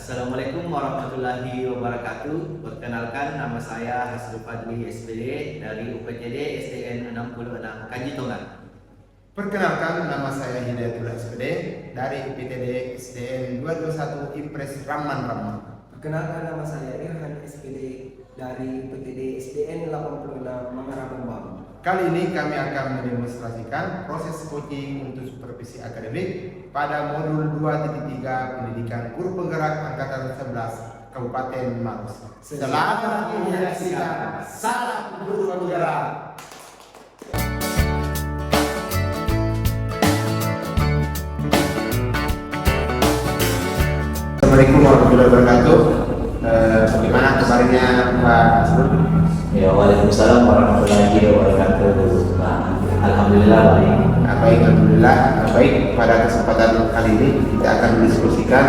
Assalamualaikum warahmatullahi wabarakatuh. Perkenalkan, nama saya Hasrul Fadli SPD dari UPTD SDN 66 Kanji Tongan. Perkenalkan, nama saya Hidayatul SPD dari UPTD SDN 221 Impres Rahman. Perkenalkan, nama saya Irhan SPD dari UPTD SDN 86 Mangara Bambang. Kali ini kami akan mendemonstrasikan proses coaching untuk supervisi akademik pada modul 2.3 Pendidikan Guru Penggerak Angkatan 11 Kabupaten Maros. Selamat menyaksikan Salam Guru Penggerak. Assalamualaikum warahmatullahi wabarakatuh. Bagaimana kabarnya Pak Hasrul? Ya, waalaikumsalam warahmatullahi wabarakatuh. Alhamdulillah baik. Alhamdulillah baik. Pada kesempatan kali ini kita akan mendiskusikan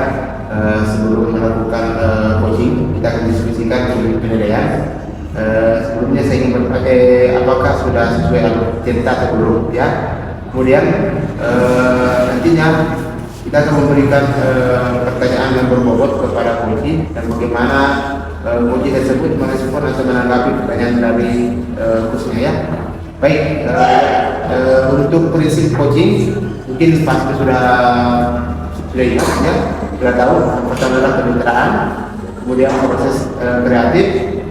sebelum melakukan coaching, kita akan diskusikan penilaian. Sebelumnya saya ingin bertanya, apakah sudah sesuai alur cerita atau belum ya? Kemudian nantinya kita akan memberikan pertanyaan yang berbobot kepada coaching dan bagaimana coaching tersebut merespon atau menanggapi pertanyaan dari khususnya ya. Baik, untuk prinsip coaching mungkin pasti sudah ingat ya, sudah tahu. Pertama adalah kemitraan, kemudian proses kreatif,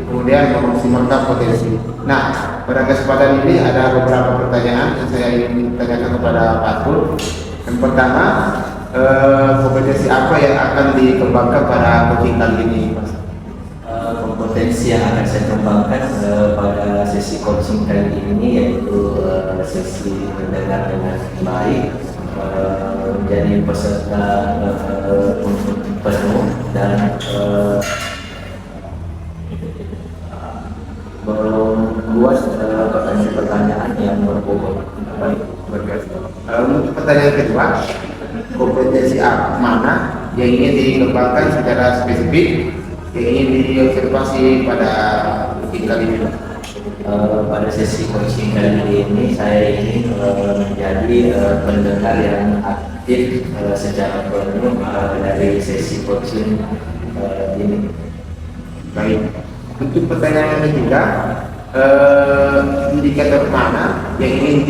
kemudian memaksimalkan potensi. Nah, pada kesempatan ini ada beberapa pertanyaan yang saya ingin tanyakan kepada Pak Hasrul. Yang pertama, kompetensi apa yang akan dikembangkan pada coaching kali ini, Mas? Kompetensi yang akan saya kembangkan pada sesi coaching kali ini yaitu sesi mendengar dengan baik, menjadi peserta penuh dan membuat pertanyaan-pertanyaan yang berbobot. Baik, Untuk pertanyaan kedua, kompetensi apa mana yang ingin dikembangkan secara spesifik, yang ingin diobservasi pada coaching kali ini? Pada sesi coaching kali ini saya ingin menjadi pendengar yang aktif secara penuh dari sesi coaching ini. Baik. Untuk pertanyaan yang ketiga, indikator mana yang ingin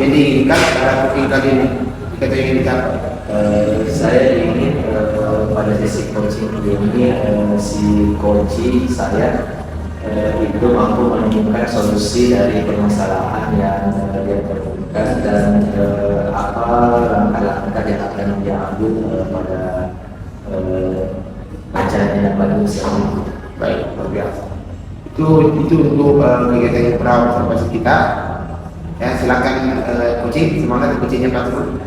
diinginkan pada coaching kali ini? Indikator yang ingin dicapai? Saya ingin pada sesi coaching ini si coaching saya itu mampu menemukan solusi dari permasalahan yang dia temukan dan apa langkah-langkah yang akan diambil pada acara yang bagus. Baik, luar biasa. Itu untuk kegiatan yang observasi kita. Ya, silakan coaching, semangat coachingnya Pak Hasrul.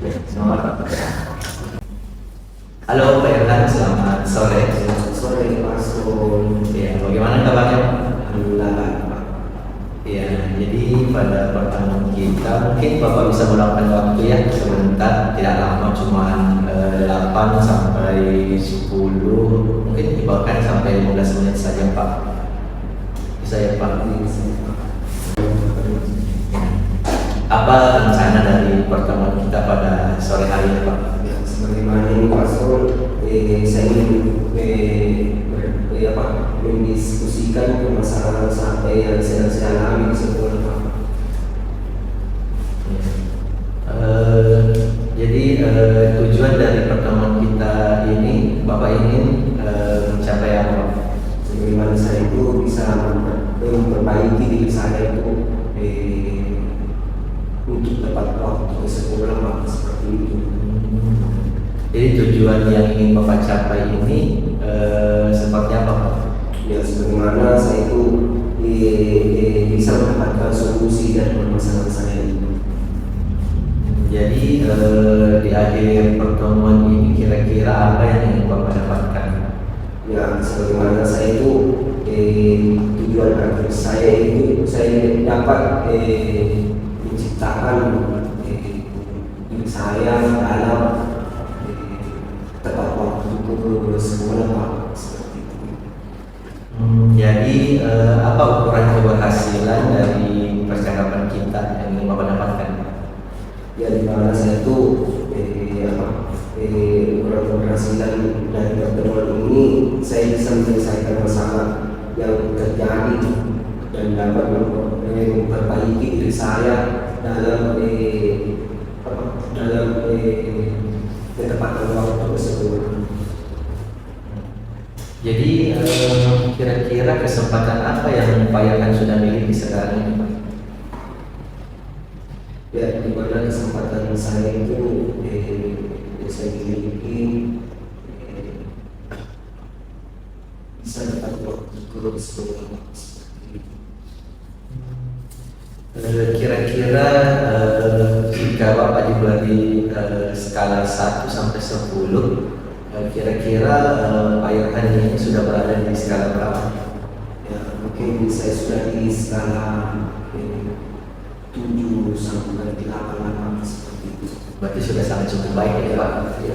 Ya, semangat. Halo Pak Irhan, selamat sore. Sore Pak Hasrul. Ya, bagaimana kabarnya? Alhamdulillah Pak. Ya, jadi pada pertemuan kita mungkin Bapak bisa meluangkan waktu ya sebentar, tidak lama, cuma 8 sampai 10, mungkin bahkan sampai 15 menit saja Pak. Bisa ya Pak? Apa rencana dari pertemuan kita pada sore hari ini Pak? Ya, sebagaimana ini Pak Hasrul, saya ingin mendiskusikan permasalahan sampai yang sedang saya alami di sekolah Pak. Jadi tujuan dari pertemuan kita ini Bapak ingin mencapai apa? Bagaimana saya itu bisa memperbaiki diri saya itu untuk tepat waktu ke sekolah Pak, seperti itu. Jadi tujuan yang ingin Bapak capai ini seperti apa Pak? Ya, sebagaimana saya itu bisa mendapatkan solusi dari permasalahan saya itu. Jadi di akhir pertemuan ini kira-kira apa yang ingin Bapak dapatkan? Ya, sebagaimana saya itu tujuan akhir saya itu saya dapat menciptakan diri saya dalam tepat waktu ke sekolah Pak, seperti itu. Jadi apa ukuran keberhasilan dari percakapan kita yang ingin Bapak dapatkan? Ya, di mana saya itu keberhasilan dari pertemuan ini saya bisa menyelesaikan masalah yang terjadi dan dapat memperbaiki diri saya dalam ketepatan waktu tersebut. Jadi kira-kira kesempatan apa yang Pak Irhan sudah miliki sekarang ini, Pak? Ya, di mana kesempatan saya itu saya miliki bisa dapat waktu ke sekolah seperti itu. Kira-kira jika Bapak diberi skala 1 sampai 10, kira-kira Pak Irhan ini sudah berada di skala berapa? Ya, mungkin saya sudah di skala 7 sampai 8 seperti itu. Berarti sudah sangat cukup baik ya Pak. Ya.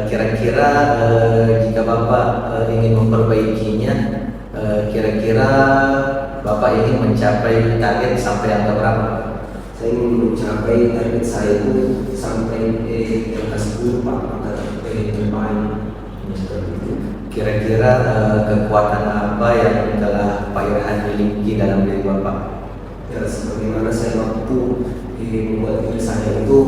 Kira-kira jika Bapak ingin memperbaikinya, kira-kira Bapak ingin mencapai target sampai angka berapa? Saya ingin mencapai target saya itu sampai angka 10 Pak, angka terbaik. Kira-kira kekuatan apa yang telah Pak Irhan miliki dalam diri Bapak? Ya, sebagaimana saya waktu membuat diri saya itu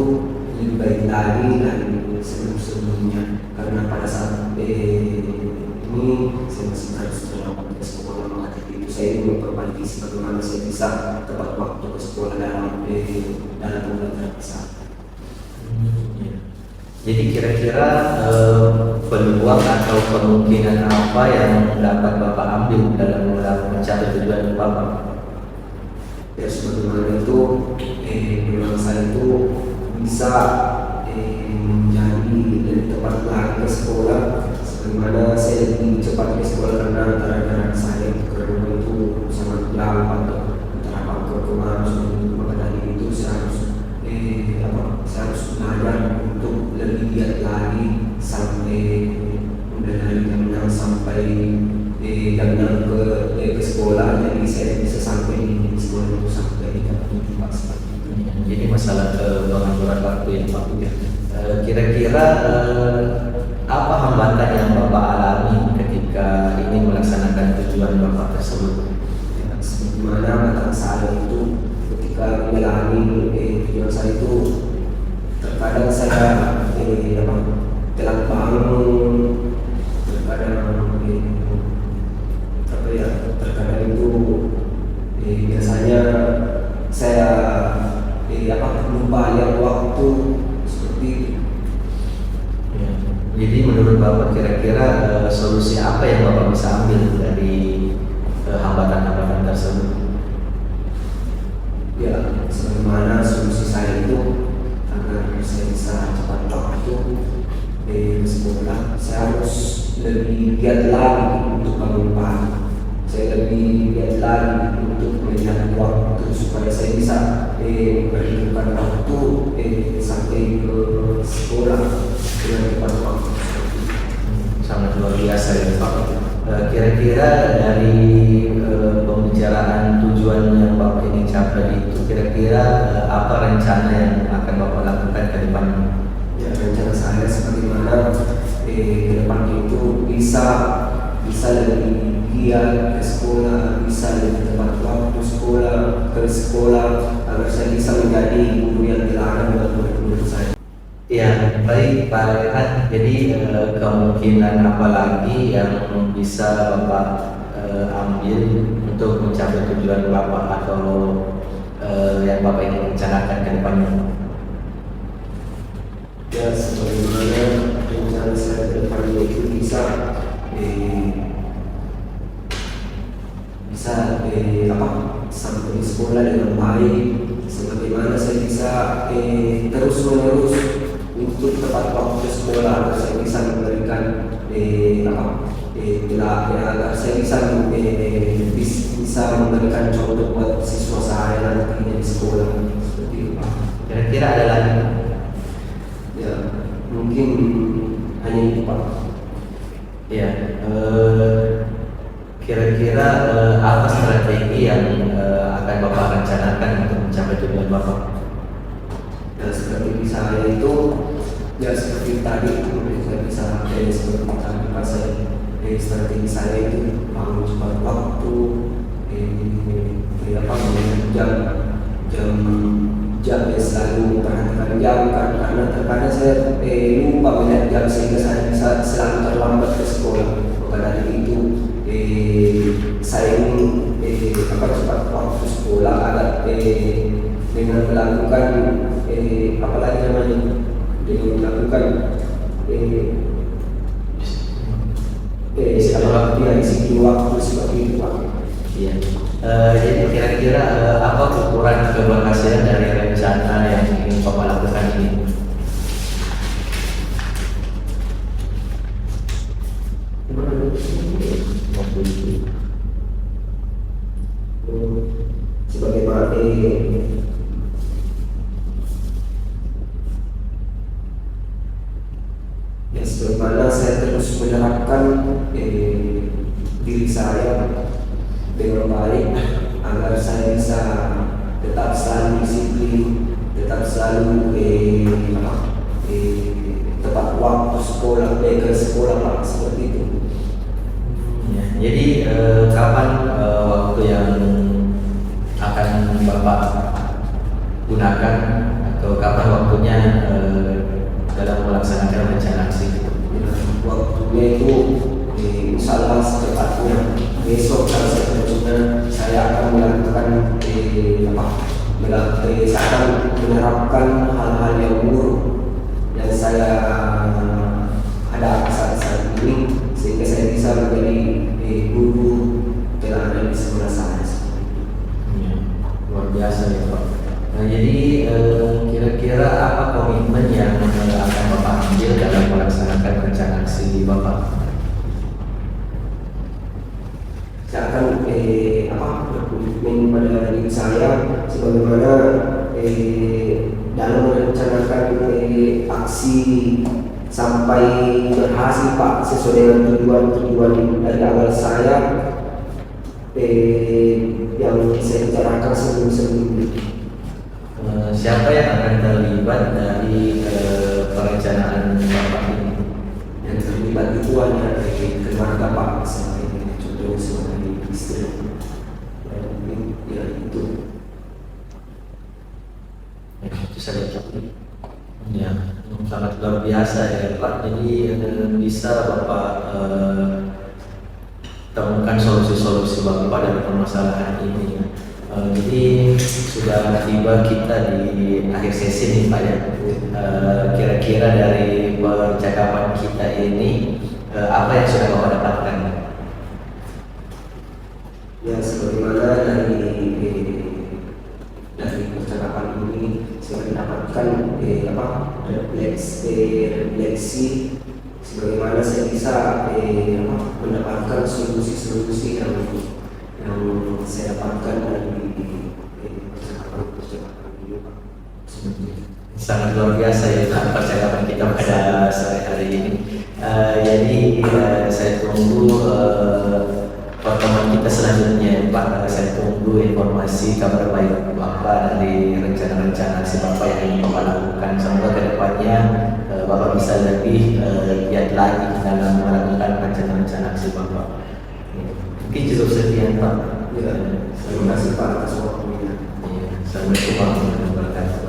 lebih baik lagi dari sebelum-sebelumnya, karena pada saat ini saya masih harus berlaku ke sekolah, maka itu saya ingin memperbaiki bagaimana saya bisa tepat waktu ke sekolah dalam bulan terpisah. Jadi kira-kira peluang atau kemungkinan apa yang dapat Bapak ambil dalam mencapai tujuan Bapak? Ya, sebagaimana itu memang saya itu bisa menjadi lebih tepat lagi ke sekolah, sebagaimana saya lebih cepat ke sekolah karena antara saya karena itu sangat jauh antara pangkal ke Maros, maka dari itu saya harus belajar untuk lebih giat lagi sampai mulai dari jam 6 sampai jam 6 ke sekolah, jadi saya bisa sampai di sekolah itu sampai jam 7 Pak, seperti itu. Jadi masalah pengaturan waktu yang Pak ya. Kira-kira apa hambatan yang Bapak alami ketika ingin melaksanakan tujuan Bapak tersebut? Ya, sebagaimana kata saya itu ketika menjalani tujuan saya itu terkadang saya telat bangun, terkadang itu biasanya saya lupa yang waktu seperti itu. Ya. Jadi menurut Bapak kira-kira solusi apa yang Bapak bisa ambil dari hambatan-hambatan tersebut? Ya, sebagaimana solusi saya itu agar saya bisa cepat waktu ke sekolah, saya harus lebih giat lagi untuk bangun pagi. Saya lebih giat lagi untuk melihat waktu supaya saya bisa memperhitungkan waktu sampai ke sekolah dengan tepat waktu. Sangat luar biasa ya Pak. Kira-kira dari pembicaraan tujuan yang Bapak ingin capai itu, kira-kira apa rencana yang akan Bapak lakukan ke depan? Ya, rencana saya sebagaimana ke depan itu bisa lebih giat ke sekolah, bisa lebih tepat waktu ke sekolah agar saya bisa menjadi guru yang teladan buat murid-murid saya. Ya, baik Pak Irhan. Jadi kemungkinan apa lagi yang bisa Bapak ambil untuk mencapai tujuan Bapak atau yang Bapak ingin rencanakan ke depannya? Ya, sebagaimana rencana saya ke depannya itu bisa sampai di sekolah dengan baik, sebagaimana saya bisa terus menerus untuk tepat waktu sekolah, agar saya bisa memberikan agar saya bisa memberikan contoh buat siswa saya nantinya di sekolah, seperti itu Pak. Kira-kira ada lagi? Ya, mungkin hanya itu Pak. Ya, kira-kira apa strategi yang akan Bapak rencanakan untuk mencapai tujuan Bapak? Dan strategi saya itu Ya seperti tadi saya bisa seperti tadi pas saya strategi saya itu bangun cepat waktu, apa namanya, jam jam selalu memperhatikan jam kan, karena terkadang saya lupa melihat jam sehingga saya bisa selalu terlambat ke sekolah. Maka dari itu saya ingin cepat waktu sekolah agar dengan melakukan apalagi namanya, dengan melakukan isi waktu seperti itu Pak. Iya. Jadi kira-kira apa ukuran keberhasilan dari rencana yang ingin Bapak lakukan ini? Sebagaimana sebagaimana saya terus menerapkan diri saya dengan baik agar saya bisa tetap selalu disiplin, tetap selalu tepat waktu sekolah, ke sekolah Pak, seperti itu. Ya, jadi kapan waktu yang akan Bapak gunakan atau kapan waktunya dalam melaksanakan rencana aksi? Waktunya itu insya Allah secepatnya besok kalau saya berjumpa saya akan melakukan saya akan menerapkan hal-hal yang buruk yang saya ada saat ini sehingga saya bisa menjadi guru teladan di sekolah saya. Ya, luar biasa ya Pak. Nah, jadi kira-kira apa komitmen yang akan Bapak ambil dalam melaksanakan rencana aksi Bapak? Saya akan berkomitmen pada diri saya sebagaimana dalam merencanakan aksi sampai berhasil Pak, sesuai dengan tujuan dari awal saya yang saya bicarakan sebelum-sebelumnya. Siapa yang akan terlibat dari perencanaan Bapak ini? Yang terlibat itu hanya keluarga Pak, contohnya sebagai istri. Ya itu. Itu saja Pak. Ya, sangat luar biasa ya Pak. Jadi bisa Bapak temukan solusi-solusi Bapak dari permasalahan ini. Jadi sudah tiba kita di akhir sesi nih Pak ya. Kira-kira dari percakapan kita ini apa yang sudah Bapak dapatkan? Ya sebagaimana dari percakapan ini saya mendapatkan refleksi sebagaimana saya bisa mendapatkan solusi-solusi yang saya dapatkan dari percakapan ini Pak. Sangat luar biasa ya Pak percakapan kita pada sore hari ini. Jadi saya tunggu pertemuan kita selanjutnya Pak. Saya tunggu informasi kabar baik Bapak dari rencana-rencana aksi Bapak yang ingin Bapak lakukan. Semoga kedepannya Bapak bisa lebih giat lagi dalam melakukan rencana-rencana aksi Bapak. Mungkin cukup sekian Pak. Ya, terima kasih Pak atas waktunya. Assalamualaikum warahmatullahi wabarakatuh.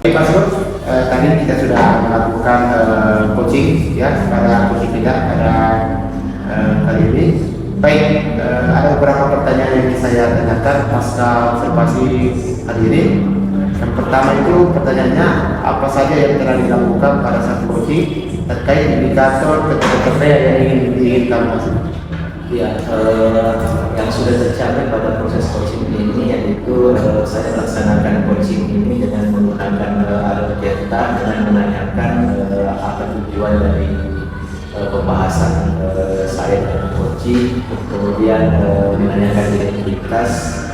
Baik Pak Sur, tadi kita sudah melakukan coaching ya pada coaching kita pada kali ini. Baik, ada beberapa pertanyaan yang saya tanyakan pasca observasi hari ini. Yang pertama itu pertanyaannya, apa saja yang telah dilakukan pada saat coaching terkait indikator pencapaian yang ingin diinginkan Mas? Ya, yang sudah tercapai pada proses coaching ini yaitu saya melaksanakan coaching ini dengan menggunakan alur data dengan menanyakan apa tujuan dari pembahasan saya dengan coaching, kemudian menanyakan identitas,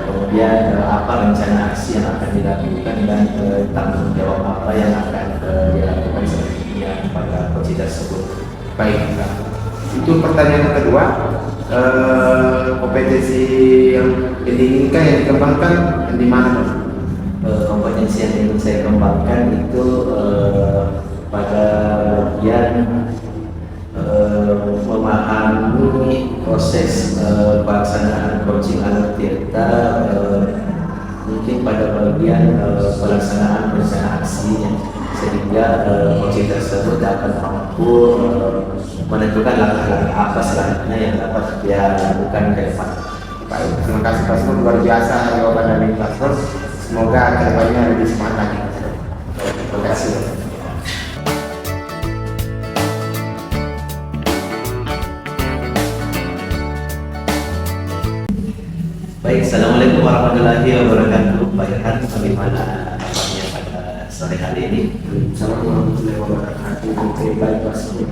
kemudian apa rencana aksi yang akan dilakukan dan tanggung jawab apa yang akan dilakukan selanjutnya pada coaching tersebut. Baik, itu pertanyaan yang kedua. Kompetensi yang diinginkan yang dikembangkan di mana Mas? Kompetensi kompetensi yang ingin saya kembangkan itu pada bagian memahami proses pelaksanaan coaching anak tirta, mungkin pada bagian pelaksanaan rencana aksinya, sehingga coaching tersebut dapat mampu menentukan langkah-langkah apa selanjutnya yang dapat dia lakukan ke depan. Baik, terima kasih Pak Sur, luar biasa jawaban dari Pak Sur. Semoga kedepannya lebih semangat lagi. Terima kasih. Baik, assalamualaikum warahmatullahi wabarakatuh. Pak Irhan, bagaimana kabarnya pada sore hari ini? Assalamualaikum warahmatullahi wabarakatuh. Baik, Pak Sur.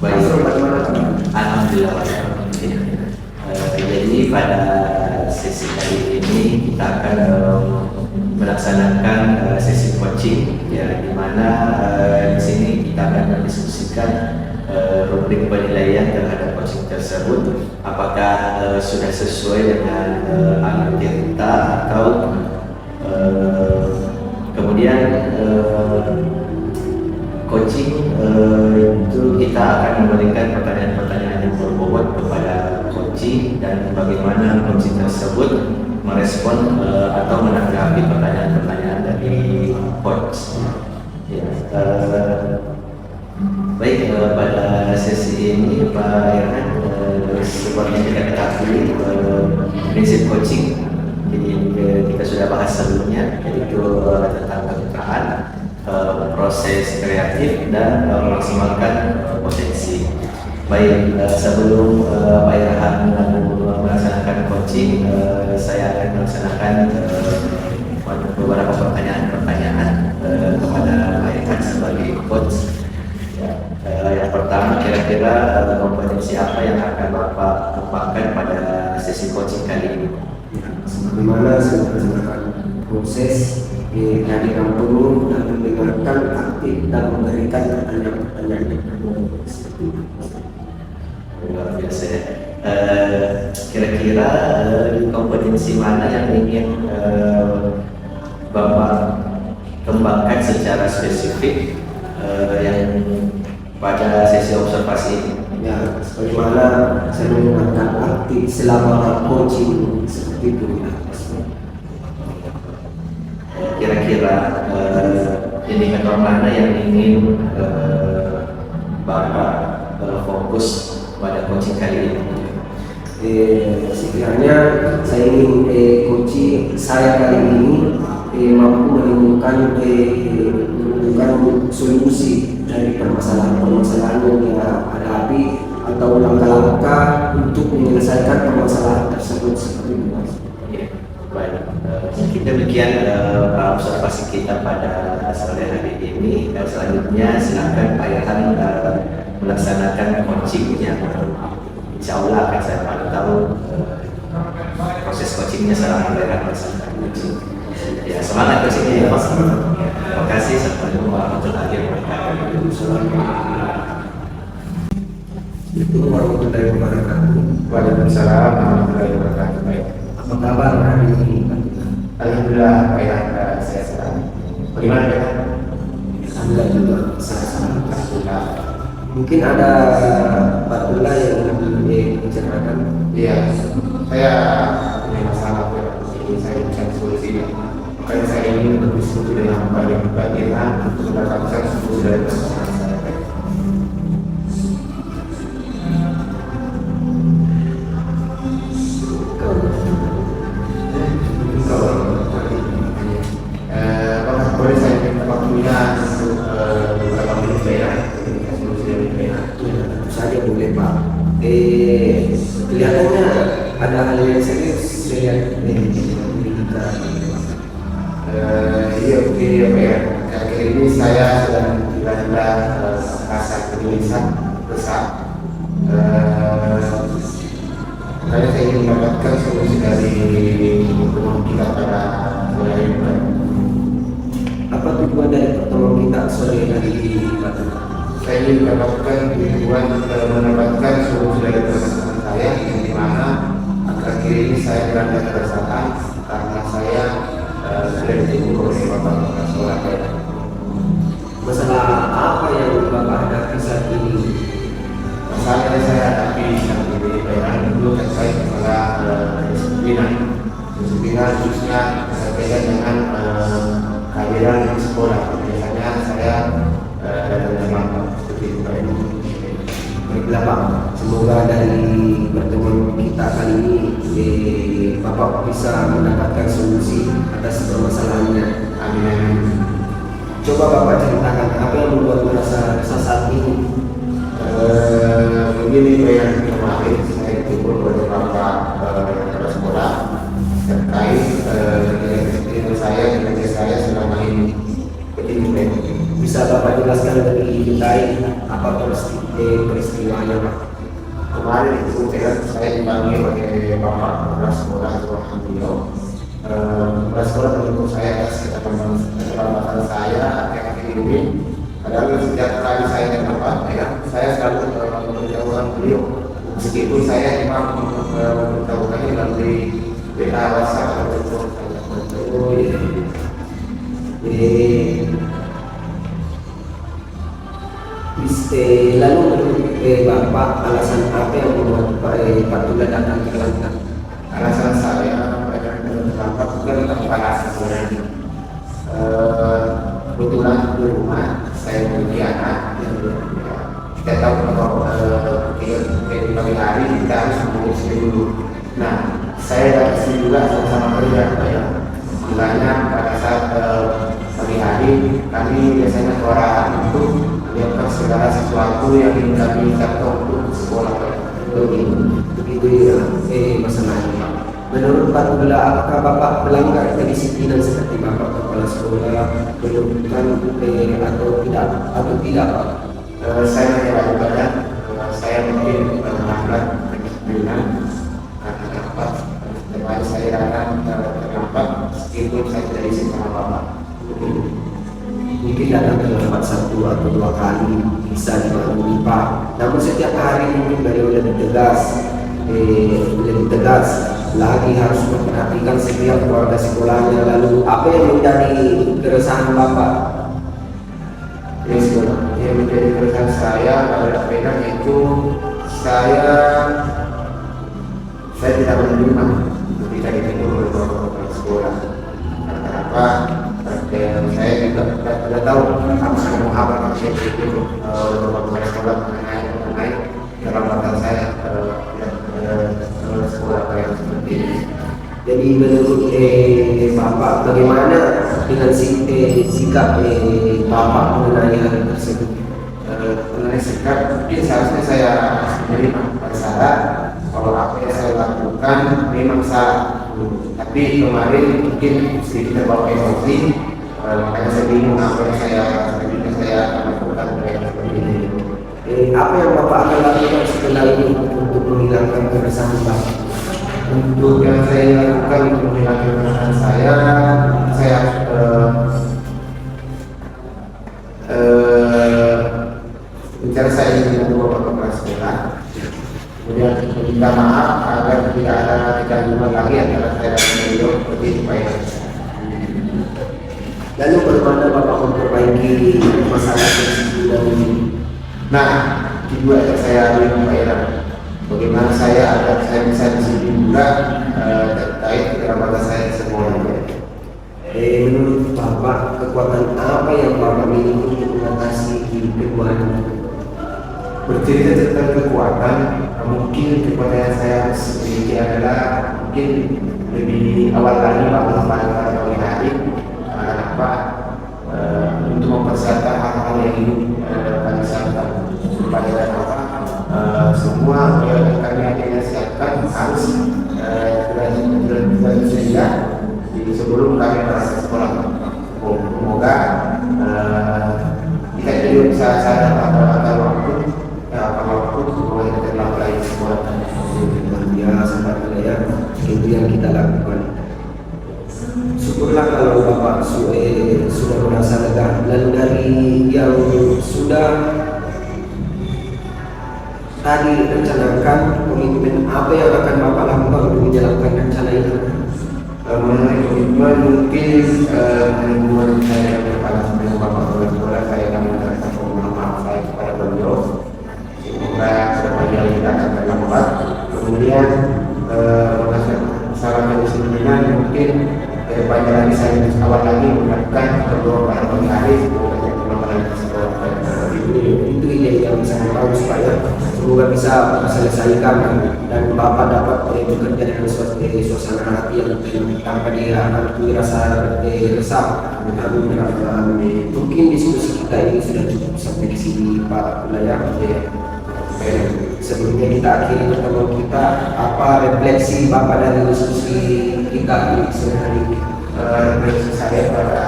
Baik, Bagaimana kabar? alhamdulillah. Jadi pada sesi kali ini kita akan melaksanakan sesi coaching, ya, di mana di sini kita akan mendiskusikan rubrik penilaian terhadap coaching tersebut, apakah sudah sesuai dengan anak kita atau kemudian coaching itu kita akan memberikan pertanyaan-pertanyaan yang berbobot kepada coaching dan bagaimana coaching tersebut merespon atau menanggapi pertanyaan-pertanyaan dari coach. Ya, baik, pada sesi ini Pak Irhan, seperti yang kita ketahui prinsip coaching, jadi kita sudah bahas sebelumnya, yaitu tentang kemitraan, proses kreatif dan memaksimalkan potensi. Baik, sebelum Pak Irhan melaksanakan coaching, saya akan melaksanakan beberapa pertanyaan-pertanyaan kepada Pak Irhan sebagai coach. Yang pertama, kira-kira kompetensi apa yang akan Bapak kembangkan pada sesi coaching kali ini? Sebagaimana saya melaksanakan proses dari kampung dan mendengarkan aktif dan memberikan pertanyaan-pertanyaan yang berbobot seperti itu. Luar biasa ya. Kira-kira kompetensi mana yang ingin Bapak kembangkan secara spesifik yang pada sesi observasi ini? Ya, sebagaimana saya menggunakan aktif selama coaching seperti itu. Ya. Kira-kira indikator mana yang ingin Bapak fokus pada coaching kali ini? Sekiranya saya ingin coaching saya kali ini mampu menemukan solusi dari permasalahan-permasalahan yang dia hadapi atau langkah-langkah untuk menyelesaikan permasalahan tersebut seperti itu. Ya, baik. Mungkin demikian observasi kita pada sore hari ini. Dan selanjutnya silakan Pak Irhan melaksanakan coachingnya. Insya Allah akan saya pantau proses coachingnya selama Pak Irhan melaksanakan coaching. Ya, semangat coachingnya ya Pak. Terima kasih. Assalamualaikum warahmatullahi wabarakatuh. Assalamualaikum warahmatullahi wabarakatuh. Waalaikumsalam warahmatullahi wabarakatuh. Baik. Apa kabar hari ini? Alhamdulillah, Pak Irhan, sehat sekali. Bagaimana Pak Irhan? Alhamdulillah juga sama-sama. Alhamdulillah. Mungkin ada Fatullah yang lebih menceritakan. Iya, saya punya masalah Pak Irhan. Ini saya mencari solusinya. Makanya saya ingin berdiskusi dengan Pak Irhan untuk mendapatkan solusi dari permasalahan saya. Apakah boleh saya minta waktunya untuk beberapa menit Pak Irhan? Solusi dari Pak Irhan. Tentu saja boleh Pak. Kelihatannya ada hal yang serius saya lihat di kita. Iya, oke ya Pak Irhan. Akhir ini saya sedang dilanda rasa kegelisahan besar. Makanya saya ingin mendapatkan solusi dari pertemuan kita pada sore hari ini. Apa tujuan dari pertemuan kita sore hari ini Pak? Saya ingin mendapatkan mendapatkan solusi dari permasalahan saya, yang dimana akhir-akhir ini saya dilanda keresahan karena saya sudah ditunggu oleh Bapak Kepala Sekolah. Masalah apa yang Bapak hadapi saat ini? Masalah yang saya hadapi saat ini itu terkait masalah disiplinan. Disiplinan khususnya terkait dengan kehadiran di sekolah. Biasanya saya datang terlambat seperti itu. Baiklah Pak, semoga dari pertemuan kita kali ini Bapak bisa mendapatkan solusi atas permasalahannya. Amin. Coba Bapak ceritakan apa yang membuat merasa resah saat ini. Begini Pak, yang kemarin saya ditegur oleh beberapa kepala sekolah terkait dengan saya selama ini. Begini Pak, Bisa Bapak jelaskan lebih detail apa peristiwanya Pak? kemarin itu saya dipanggil oleh Bapak Kepala Sekolah Alhamdulillah. Kepala sekolah menegur saya atas keterlambatan saya akhir-akhir ini. Padahal setiap kali saya terlambat, saya selalu memberitahukan beliau. Meskipun saya cuma memberitahukannya melalui WA WhatsApp atau telepon. Oh iya. Lalu menurut Bapak alasan apa yang membuat Pak Tula datang ke Kelantan? Alasan saya terlambat bukan tanpa alasan sebenarnya. Kebetulan di rumah saya memiliki anak. Kita tahu bahwa di pagi hari kita harus mengurus dulu. Nah, saya dan istri juga sama-sama kerja. Mulanya pada saat pagi hari kami biasanya suara untuk melakukan segala sesuatu yang ingin kami lakukan untuk sekolah. Begitu ya, masalahnya Pak. Menurut Pak Tula, apakah Bapak melanggar kedisiplinan seperti Bapak Kepala Sekolah menunjukkan atau tidak Pak? Saya menjawab saya mungkin melanggar kedisiplinan karena dapat terbaik saya datang terlambat meskipun saya tidak izin sama Bapak. Mungkin datang terlambat 1 atau 2 kali bisa dimaklumi Pak. Namun setiap hari mungkin beliau lebih tegas lagi harus memperhatikan setiap keluarga sekolahnya. Lalu apa yang menjadi keresahan Bapak? Yang menjadi keresahan saya pada pegang itu saya tidak menerima ketika ditegur oleh Bapak sekolah. Kenapa? Saya juga tidak tahu apa maksud itu oleh Bapak sekolah mengenai keterlambatan saya sekolah kayak seperti ini. Jadi menurut Bapak bagaimana dengan sikap Bapak mengenai hal tersebut? Mengenai sikap mungkin seharusnya saya menerima pada saat kalau apa yang saya lakukan memang salah. Tapi kemarin mungkin sedikit terbawa emosi, makanya saya bingung apa yang saya lakukan seperti ini. Apa yang Bapak akan lakukan setelah ini untuk menghilangkan keresahan Bapak? Untuk yang saya lakukan untuk menghilangkan keresahan saya bicara saya dengan Bapak Kepala Sekolah, kemudian minta maaf agar tidak ada kecanggungan lagi antara saya dan beliau seperti itu Pak. Lalu bagaimana Bapak memperbaiki masalah kedisiplinan ini? Nah, kedua yang saya berikan Pak Ira, bagaimana saya agar saya bisa disiplin juga terkait keterlambatan saya di sekolah. Menurut Bapak, kekuatan apa yang Bapak miliki untuk mengatasi keduaan? Bercerita tentang kekuatan, mungkin kekuatan yang saya miliki adalah mungkin lebih awal lagi bangun pada pagi hari, untuk mempersiapkan hal-hal yang ingin kami siapkan supaya semua yang kami akan siapkan harus tersedia sebelum kami berangkat sekolah. Semoga kita juga bisa sadar pada waktu semua yang terlambat lagi sekolah. Luar biasa Pak Tula ya, itu yang kita lakukan. Syukurlah kalau Bapak sudah merasa lega. Lalu dari yang sudah tadi rencanakan, komitmen apa yang akan Bapak lakukan untuk menjalankan rencana itu? Mengenai komitmen mungkin hubungan saya dengan Bapak Kepala Sekolah, saya akan menyampaikan permohonan maaf saya kepada beliau. Semoga kedepannya kita akan terlambat. Kemudian masalah kedisiplinan mungkin kedepannya lagi saya awal lagi melakukan kedua pada pagi hari semoga pengembangan sekolah Itu ide yang sangat bagus Pak ya. Semoga bisa selesaikan dan Bapak dapat bekerja dengan suasana hati yang tenang tanpa dia akan merasa resah. Mungkin diskusi kita ini sudah cukup sampai di sini Pak Wilayah. Sebelumnya kita akhiri pertemuan kita, apa refleksi Bapak dari diskusi kita di sore hari ini? Refleksi saya pada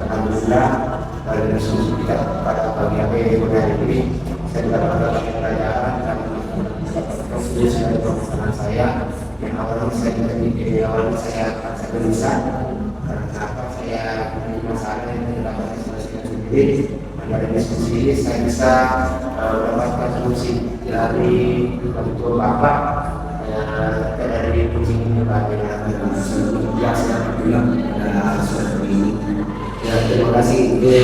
alhamdulillah pada diskusi kita pada pagi hari ini saya mendapatkan pelajaran dan konfirmasi dari pemasaran saya yang awalnya saya merasa gelisah karena apa saya memiliki masalah yang tidak dapat diselesaikan sendiri. Pada diskusi ini saya bisa mendapatkan solusi dari ketua Bapak dari kucing ini bagaimana biasa bilang pada sore hari ini. Ya, terima kasih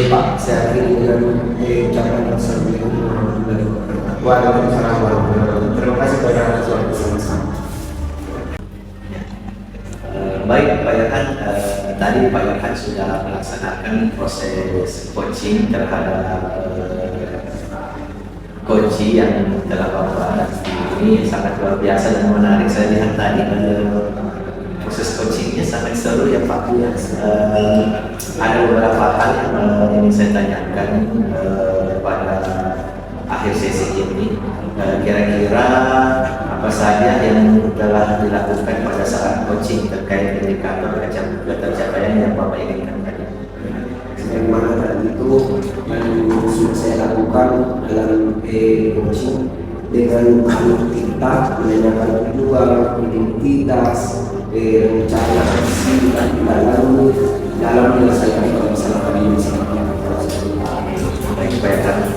Pak. Saya akhiri dengan ucapan assalamualaikum warahmatullahi wabarakatuh. Waalaikumsalam warahmatullahi wabarakatuh. Terima kasih banyak atas waktu bersama-sama. Baik Pak Irhan, tadi Pak Irhan sudah melaksanakan proses coaching terhadap coaching yang telah Bapak ini sangat luar biasa dan menarik. Saya lihat tadi proses coachingnya sangat seru ya Pak. Ada beberapa hal yang ingin saya tanyakan pada akhir sesi ini. Kira-kira apa saja yang telah dilakukan pada saat coaching terkait indikator ketercapaian yang Bapak inginkan tadi? Sebagaimana tadi itu yang sudah saya lakukan dalam coaching dengan kita menanyakan peluang, identitas, rencana aksi dalam menyelesaikan permasalahan ini. Baik Pak Irhan,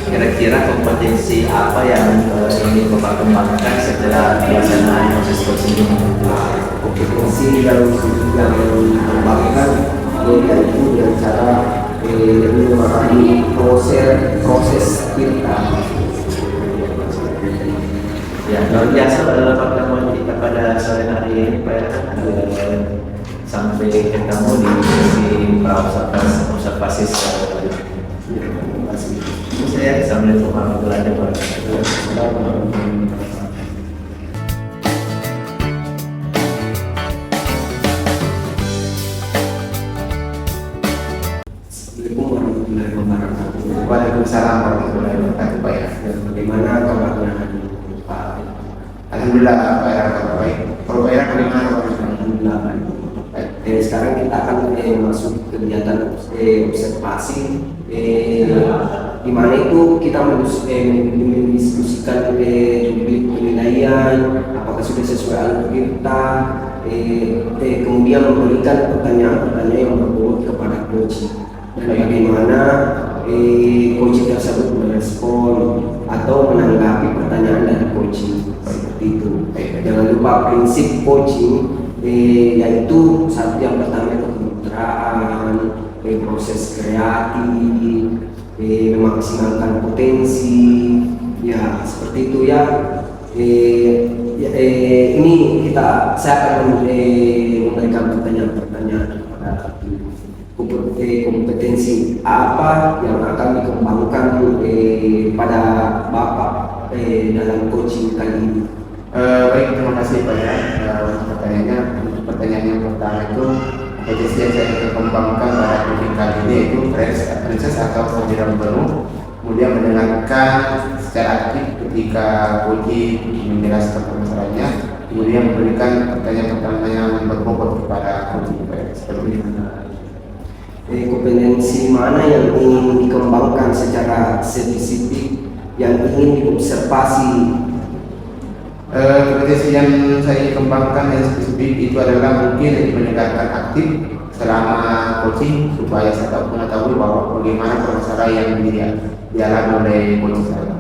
kira-kira kompetensi apa yang ingin Bapak kembangkan setelah pelaksanaan proses coaching ini? Kompetensi yang dikembangkan yaitu dengan cara lebih memahami proses kita. Ya, luar biasa pertemuan kita pada sore hari ini Pak Irhan. Sampai ketemu di sesi observasi secara lanjut. Terima kasih. Saya Assalamualaikum warahmatullahi wabarakatuh. Waalaikumsalam warahmatullahi wabarakatuh Pak ya. Bagaimana kabarnya hari ini Pak? Alhamdulillah Pak ya, kabar baik. Kalau Pak ya bagaimana Pak? Alhamdulillah baik. Sekarang kita akan masuk kegiatan observasi di mana itu kita mendiskusikan penilaian apakah sudah sesuai alur kita, kemudian memberikan pertanyaan-pertanyaan yang berbobot kepada coach dan bagaimana coaching tersebut merespon atau menanggapi pertanyaan dari coaching seperti itu. Jangan lupa prinsip coaching yaitu satu yang pertama itu kemitraan, proses kreatif, memaksimalkan potensi, ya seperti itu ya. Ini saya akan memberikan pertanyaan-pertanyaan kepada kompetensi apa yang akan dikembangkan pada Bapak dalam coaching kali ini. Baik, terima kasih Pak ya untuk pertanyaannya. Untuk pertanyaan yang pertama itu potensi yang saya ingin kembangkan pada coaching kali ini yaitu proses atau kehadiran baru, kemudian mendengarkan secara aktif ketika coaching menjelaskan permasalahannya, kemudian memberikan pertanyaan-pertanyaan yang berbobot kepada coaching seperti itu. Kompetensi mana yang ingin dikembangkan secara spesifik yang ingin diobservasi? Kompetensi yang saya kembangkan yang spesifik itu adalah mungkin mendengarkan aktif selama coaching supaya saya tahu mengetahui bahwa bagaimana permasalahan yang dialami oleh coaching saya.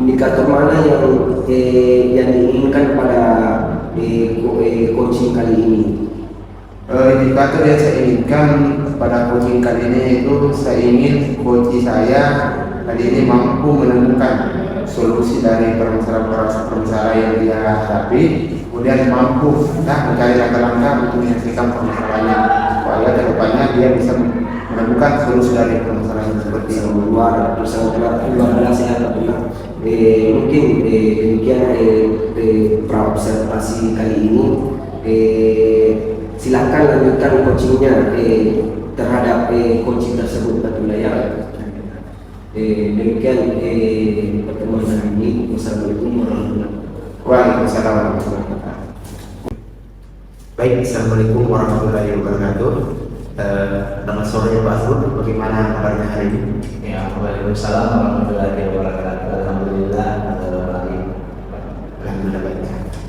indikator mana yang diinginkan pada coaching kali ini? Indikator yang saya inginkan pada coaching kali ini itu saya ingin coach saya kali ini mampu menemukan solusi dari permasalahan yang dia hadapi, kemudian mampu mencari langkah-langkah untuk menyelesaikan permasalahannya supaya kedepannya dia bisa menemukan solusi dari permasalahan seperti itu. Luar biasa ya Pak Bima. Mungkin demikian praobservasi kali ini. Silakan lanjutkan coachingnya terhadap coaching tersebut betul ya. Demikian pertemuan hari ini. Wassalamualaikum warahmatullahi wabarakatuh. Waalaikumsalam warahmatullahi wabarakatuh. Baik, assalamualaikum warahmatullahi wabarakatuh. Selamat sore Pak Asrul, bagaimana kabarnya hari ini? Ya, waalaikumsalam warahmatullahi wabarakatuh. Alhamdulillah, baik. Alhamdulillah baik.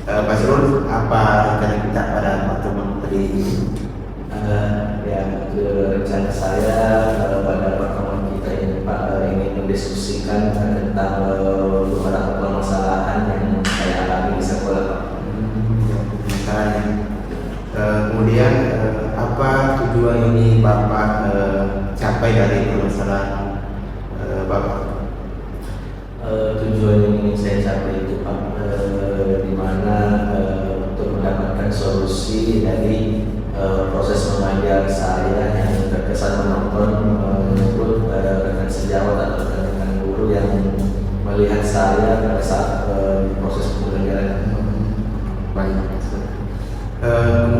Pak Asrul, apa rencana kita pada pertemuan tadi ini? Rencana saya pada pertemuan kita ini Pak ingin mendiskusikan tentang beberapa permasalahan yang saya alami di sekolah Pak. Kemudian apa tujuan ini Bapak capai dari permasalahan Bapak? Tujuan yang ingin saya capai itu Pak, di mana untuk mendapatkan solusi dari proses mengajar saya yang terkesan menonton rekan sejawat atau rekan guru yang melihat saya pada saat proses pembelajaran. Baik.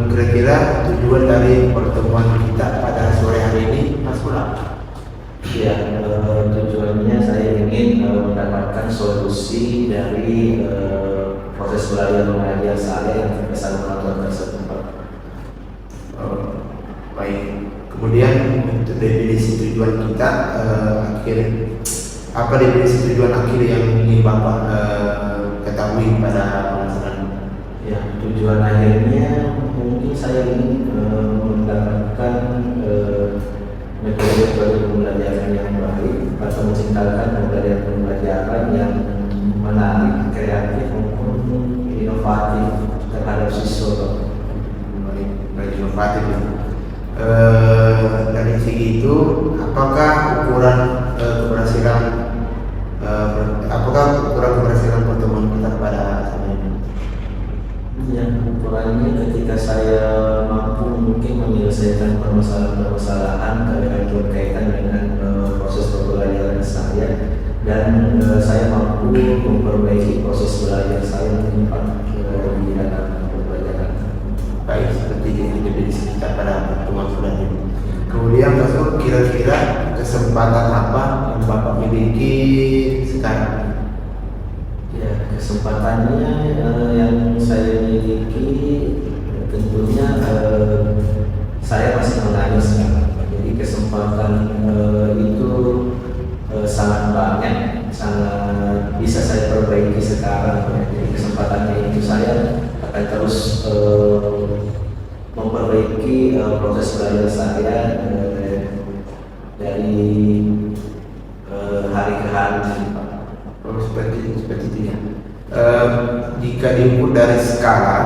Kira-kira tujuan dari pertemuan kita pada sore hari ini Mas Pula? Ya, tujuannya saya ingin mendapatkan solusi dari proses belajar mengajar saya yang terkesan menonton tersebut. Baik. Kemudian untuk definisi tujuan kita apa definisi tujuan akhir yang ingin Bapak ketahui pada permasalahan? Ya, tujuan akhirnya mungkin saya ingin mendapatkan metode-metode pembelajaran yang baik atau menciptakan pembelajaran yang menarik, kreatif maupun inovatif terhadap siswa. Baik, inovatif. Dari segi itu, apakah ukuran keberhasilan pertemuan kita pada saat ini? Ya, ukurannya ketika saya mampu mungkin menyelesaikan permasalahan-permasalahan yang berkaitan dengan proses pembelajaran saya dan saya mampu memperbaiki proses belajar saya di dalam pembelajaran. Baik, seperti yang definisi kita pada pertemuan sudah ini. Kemudian Pak, kira-kira kesempatan apa yang Bapak miliki sekarang? Ya, kesempatannya yang saya miliki tentunya saya masih mengajar sekarang. Jadi kesempatan itu sangat banyak, sangat bisa saya perbaiki sekarang. Jadi kesempatannya itu saya akan terus memperbaiki proses belajar saya dari hari ke hari. Oh, seperti itu ya. Jika diukur dari skala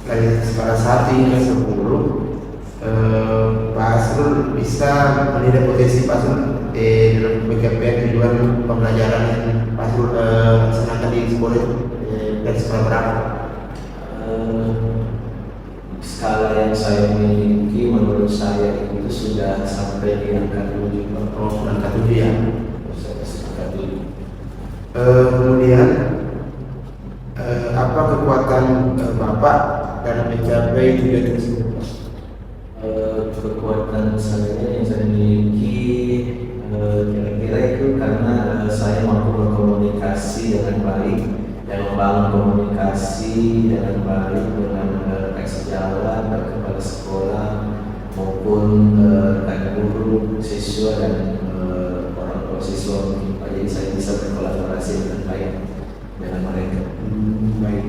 1 hingga 10, Pak Asrul bisa menilai potensi Pak Asrul dalam pencapaian tujuan pembelajaran yang Pak Asrul laksanakan di sekolah itu dari skala berapa? Skala yang saya miliki menurut saya itu sudah sampai di angka 7. Oh, angka 7 ya. Angka 7. Kemudian apa kekuatan Bapak dalam mencapai tujuan tersebut? Kekuatan saya yang saya miliki kira-kira itu karena saya mampu berkomunikasi dengan baik dan membangun komunikasi dengan baik dengan rekan sejawat, kepala sekolah maupun rekan guru, siswa dan orang tua siswa. Jadi saya bisa berkolaborasi dengan baik dengan mereka. Baik.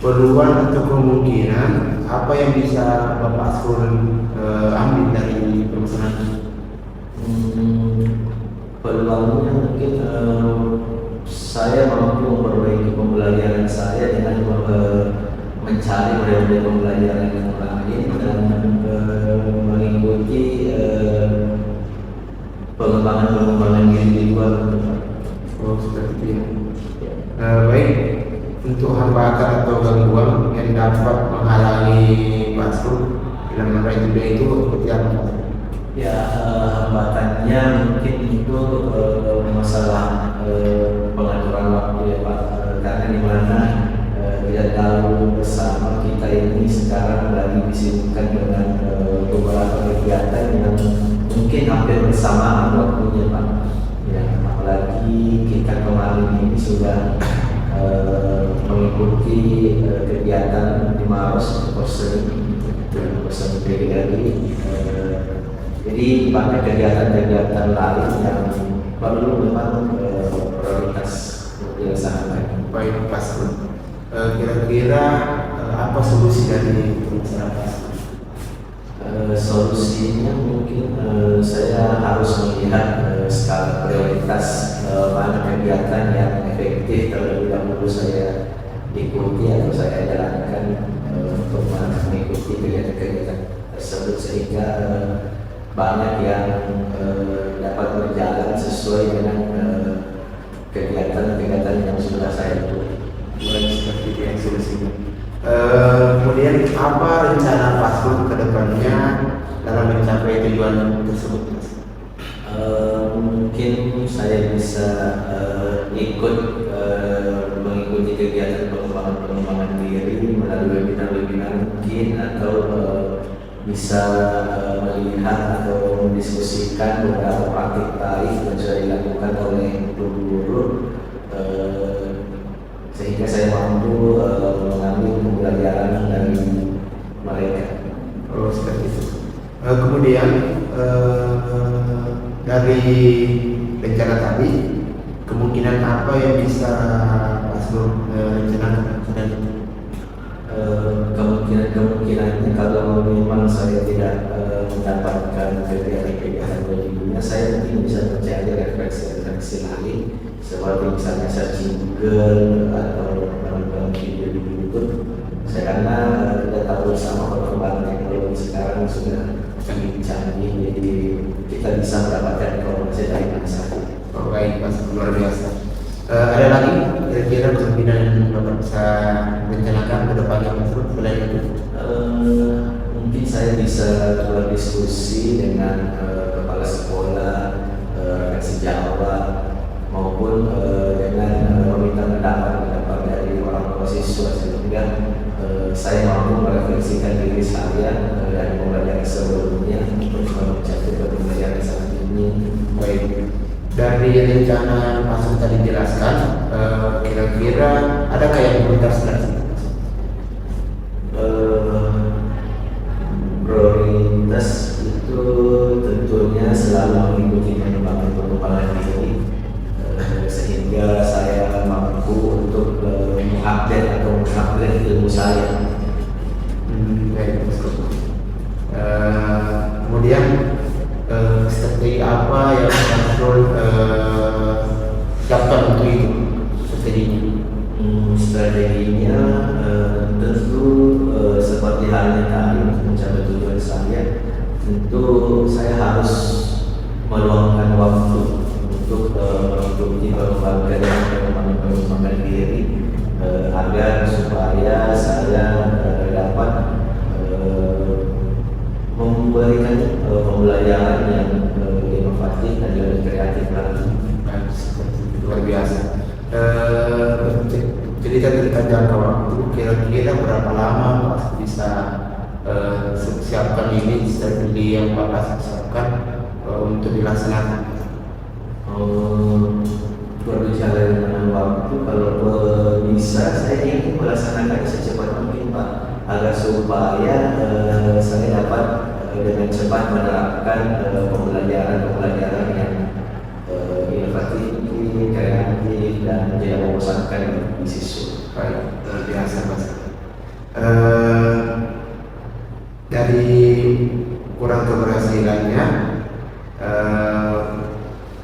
Peluang atau kemungkinan apa yang bisa Bapak Asrul ambil dari permasalahan ini? peluangnya mungkin saya mampu memperbaiki pembelajaran saya dengan mencari model-model pembelajaran yang lain dan mengikuti pengembangan diri di luar. Oh, seperti itu. Baik, untuk hambatan atau gangguan yang dapat menghalangi Basrul dalam meraih tujuan itu seperti apa? Ya, hambatannya mungkin itu masalah pengaturan waktu ya Pak, karena di mana tidak tahu bersama kita ini sekarang lagi disibukkan dengan beberapa kegiatan yang mungkin hampir bersamaan waktunya Pak. Ya, apalagi kita kemarin ini sudah mengikuti kegiatan di Maros Person PGRI. Jadi banyak kegiatan-kegiatan lain yang perlu memang prioritas dilaksanakan. Baik, Basrul. Kira-kira apa solusi dari masyarakat? Solusinya mungkin saya harus melihat skala prioritas mana kegiatan yang efektif terlebih dahulu saya ikuti atau saya jalankan untuk mengikuti kegiatan-kegiatan tersebut sehingga banyak yang dapat berjalan sesuai dengan kegiatan-kegiatan yang sudah saya ikuti. Baik, seperti itu yang solusinya. Kemudian apa rencana Basrul ke depannya dalam mencapai tujuan tersebut? Mungkin saya bisa ikut mengikuti kegiatan pengembangan diri melalui webinar-webinar mungkin atau bisa melihat atau mendiskusikan beberapa praktik baik yang sudah dilakukan oleh guru-guru sehingga saya mampu mengambil pembelajaran dari mereka. Oh, seperti itu. Kemudian dari rencana tadi, kemungkinan apa yang bisa Basrul rencanakan? Kemungkinannya kalau memang saya tidak mendapatkan kegiatan berikutnya, saya mungkin bisa mencari refleksi lain seperti misalnya searching Google atau menonton video di YouTube. Karena kita tahu bersama perkembangan teknologi sekarang sudah canggih, jadi kita bisa mendapatkan informasi dari mana saja. Oh, baik, Basrul, luar biasa. Ada lagi kira-kira kemungkinan yang Bapak bisa rencanakan ke depannya Basrul selain itu? Mungkin saya bisa berdiskusi dengan kepala sekolah, sejawat maupun dengan meminta pendapat dari orang tua siswa sehingga saya mampu merefleksikan diri saya dari pembelajaran sebelumnya untuk mencapai pembelajaran saat ini. Baik, dari rencana yang Basrul tadi jelaskan, kira-kira adakah yang prioritas dari situ? Prioritas itu tentunya selalu mengikuti pengembangan diri sehingga saya mampu untuk mengupdate atau mengupgrade ilmu saya. Baik, kemudian strategi apa yang Basrul siapkan untuk itu? Strateginya tentu seperti halnya tadi untuk mencapai tujuan saya, tentu saya harus meluangkan waktu untuk mengikuti pengembangan diri agar supaya saya dapat memberikan pembelajaran yang inovatif dan lebih kreatif lagi. Luar biasa. Cerita jangka waktu, kira-kira berapa lama Bapak bisa siapkan ini strategi yang Bapak siapkan untuk dilaksanakan? Berbicara dengan waktu, kalau bisa saya ingin melaksanakan secepat mungkin Pak, agar supaya saya dapat dengan cepat menerapkan pembelajaran yang inovatif, kreatif dan tidak membosankan bagi siswa. Baik, luar biasa Mas. Dari kurang keberhasilannya,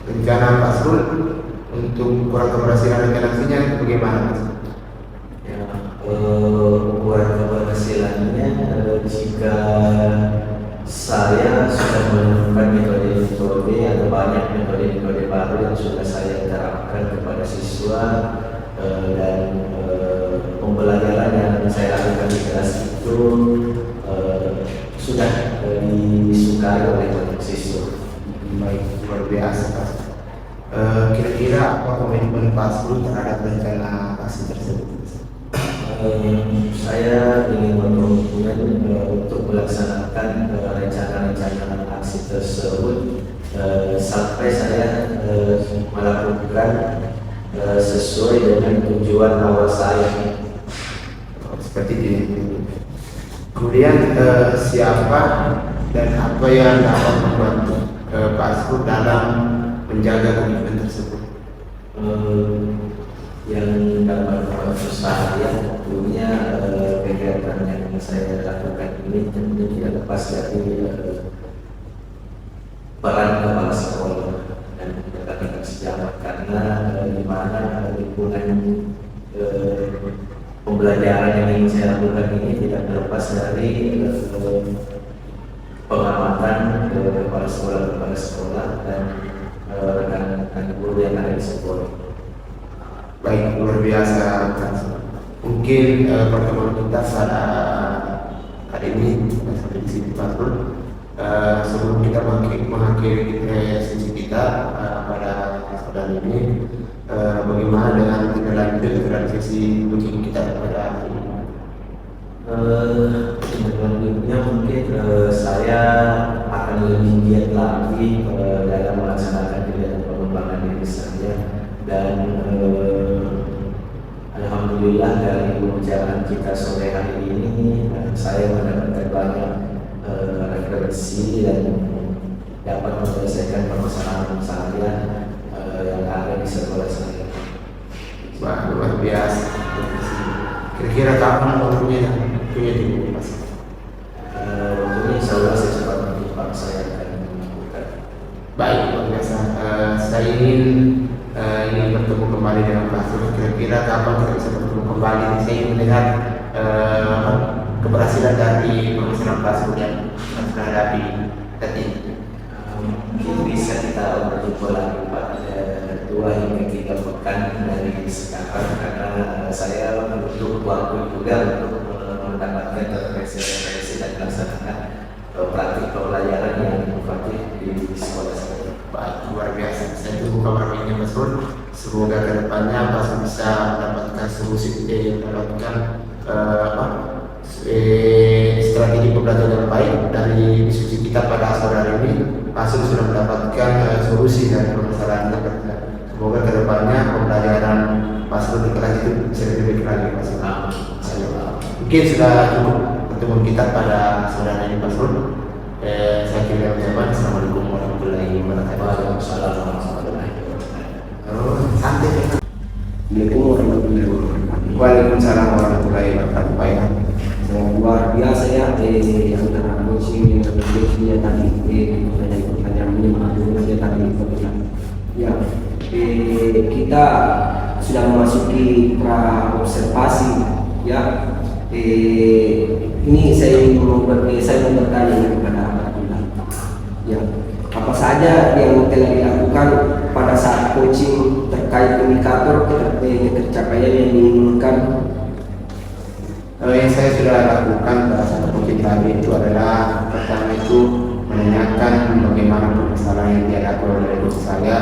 rencana Saya sudah menemukan metode-metode atau banyak metode-metode baru yang sudah saya terapkan kepada siswa, dan pembelajaran yang saya lakukan di kelas itu sudah disukai oleh banyak siswa. Baik, luar biasa Pak. Kira-kira apa komitmen Pak Asrul terhadap rencana aksi tersebut? Saya ingin berkomitmen untuk melaksanakan rencana-rencana aksi tersebut sampai saya melakukan sesuai dengan tujuan awal saya. Seperti itu. Kemudian siapa dan apa yang dapat membantu Pak Asrul dalam menjaga komitmen tersebut? Yang dapat membantu saya tentunya kegiatan yang saya lakukan ini tentu tidak lepas dari peran kepala sekolah dan rekan-rekan sejawat, karena di mana lingkungan pembelajaran yang ingin saya lakukan ini tidak terlepas dari pengamatan kepala sekolah dan rekan-rekan guru yang ada di sekolah. Baik, luar biasa. Mungkin pertemuan kita pada hari ini sampai di sini Pak Asrul. Sebelum kita mengakhiri sesi kita pada kesempatan ini, bagaimana dengan kita lanjut dengan sesi coaching kita pada hari ini? Selanjutnya mungkin saya akan lebih giat lagi dalam melaksanakan kegiatan pengembangan diri saya, dan alhamdulillah dari pembicaraan kita sore hari ini saya mendapatkan banyak referensi dan dapat menyelesaikan permasalahan saya yang ada di sekolah saya. Wah, luar biasa. Kira-kira kapan waktunya dimulai? Waktunya insya Allah secepatnya Pak saya akan melakukan. Baik, luar biasa. Saya ingin bertemu kembali dengan Pak Asrul. Kira-kira kapan kita bisa bertemu kembali? Saya ingin melihat keberhasilan dari permasalahan Pak Asrul yang sudah hadapi tadi. Mungkin bisa kita berjumpa lagi Pak 2 hingga 3 pekan dari sekarang, karena saya butuh waktu juga untuk mendapatkan referensi dan melaksanakan praktik pembelajaran yang inovatif di sekolah saya. Baik, luar biasa. Saya tunggu kabar baiknya Mas Asrul. Semoga kedepannya Pak Asrul bisa mendapatkan solusi mendapatkan strategi pembelajaran yang baik. Dari diskusi kita pada sore hari ini, Pak Asrul sudah mendapatkan solusi dari permasalahan kita. Semoga kedepannya pembelajaran Pak Asrul di kelas itu bisa lebih baik lagi Pak Asrul. Mungkin sudah cukup pertemuan kita pada sore hari ini Pak Asrul. Saya kira ucapan Assalamualaikum warahmatullahi wabarakatuh. Waalaikumsalam warahmatullahi wabarakatuh. Santai ya. Assalamualaikum warahmatullahi wabarakatuh. Waalaikumsalam warahmatullahi wabarakatuh. Baik. Luar biasa ya antara coaching dengan coachingnya tadi pertanyaan menyemangatnya tadi ya. Kita sudah memasuki pra observasi ya. Ini saya bertanya kepada Abdullah ya, apa saja yang telah dilakukan pada saat coaching terkait indikator ketercapaian yang diinginkan? Yang saya sudah lakukan pada saat coaching tadi itu adalah pertama itu menanyakan bagaimana permasalahan yang dihadapi oleh coach saya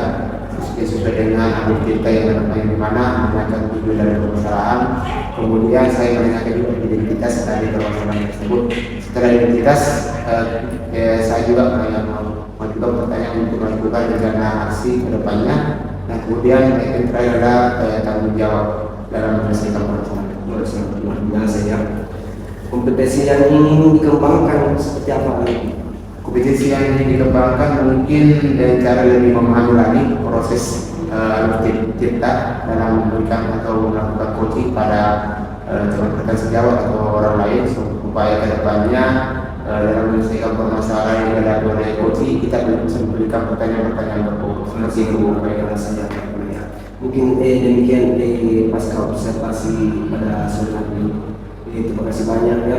sesuai dengan audit kita yang mana menanyakan tujuan dari permasalahan. Kemudian saya menanyakan juga identitas dari permasalahan tersebut. Setelah identitas, saya juga mau juga bertanya untuk melakukan rencana aksi ke depannya. Dan kemudian yang terakhir adalah tanggung jawab dalam menyelesaikan permasalahan. Luar biasa ya. Kompetensi yang ingin dikembangkan seperti apa lagi? Kompetensi yang ingin dikembangkan mungkin dengan cara lebih memahami lagi proses kita dalam memberikan atau melakukan coaching pada teman-teman sejawat atau orang lain, supaya kedepannya dalam menyelesaikan permasalahan yang ada oleh coaching kita bisa memberikan pertanyaan-pertanyaan berfungsi kebaikan saja. Mungkin demikian pasca observasi pada sore hari ini. Terima kasih banyak ya.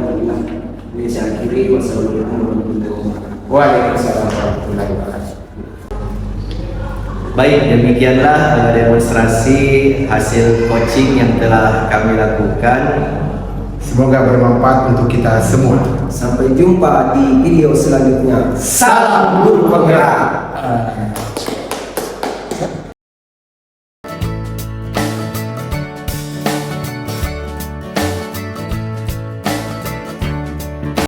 Ini saya akhiri. Wassalamualaikum warahmatullahi wabarakatuh. Waalaikumsalam warahmatullahi wabarakatuh. Baik, demikianlah demonstrasi hasil coaching yang telah kami lakukan. Semoga bermanfaat untuk kita semua. Sampai jumpa di video selanjutnya. Salam guru penggerak.